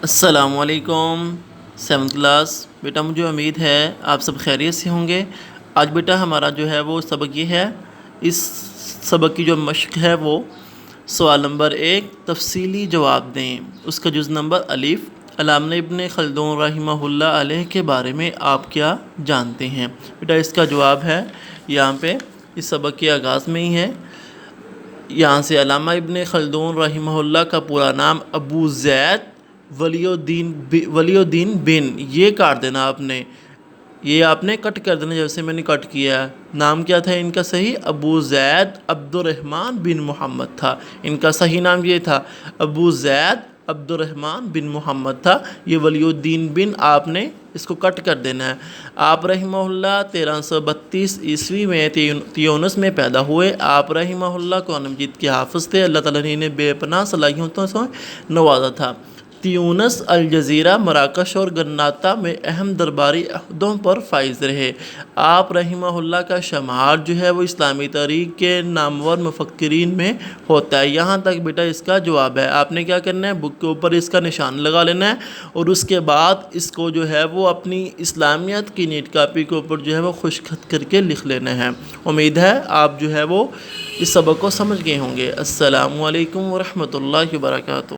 السلام علیکم 7th class بیٹا، مجھے امید ہے آپ سب خیریت سے ہوں گے۔ آج بیٹا ہمارا جو ہے وہ سبق یہ ہے، اس سبق کی جو مشق ہے وہ سوال نمبر 1 تفصیلی جواب دیں، اس کا جز نمبر الف۔ علامہ ابن خلدون رحمہ اللہ علیہ کے بارے میں آپ کیا جانتے ہیں؟ بیٹا اس کا جواب ہے یہاں پہ اس سبق کے آغاز میں ہی ہے۔ یہاں سے علامہ ابن خلدون رحمہ اللہ کا پورا نام ابو زید ولی الدین بن، یہ کاٹ دینا آپ نے، یہ آپ نے کٹ کر دینا جیسے میں نے کٹ کیا ہے۔ نام کیا تھا ان کا صحیح؟ ابو زید عبد الرحمن بن محمد تھا، ان کا صحیح نام یہ تھا، ابو زید عبد الرحمن بن محمد تھا۔ یہ ولی الدین بن آپ نے اس کو کٹ کر دینا ہے۔ آپ رحمہ اللہ 1332 عیسوی میں تیونس میں پیدا ہوئے۔ آپ رحمہ اللہ قرآن مجید کے حافظ تھے، اللہ تعالیٰ نے انہیں بے پناہ صلاحیتوں سے نوازا تھا۔ تیونس، الجزیرہ، مراکش اور غرناطہ میں اہم درباری عہدوں پر فائز رہے۔ آپ رحمہ اللہ کا شمار جو ہے وہ اسلامی تاریخ کے نامور مفکرین میں ہوتا ہے۔ یہاں تک بیٹا اس کا جواب ہے۔ آپ نے کیا کرنا ہے، بک کے اوپر اس کا نشان لگا لینا ہے اور اس کے بعد اس کو جو ہے وہ اپنی اسلامیت کی نیٹ کاپی کے اوپر جو ہے وہ خشک خط کر کے لکھ لینا ہے۔ امید ہے آپ جو ہے وہ اس سبق کو سمجھ گئے ہوں گے۔ السلام علیکم ورحمۃ اللہ وبرکاتہ۔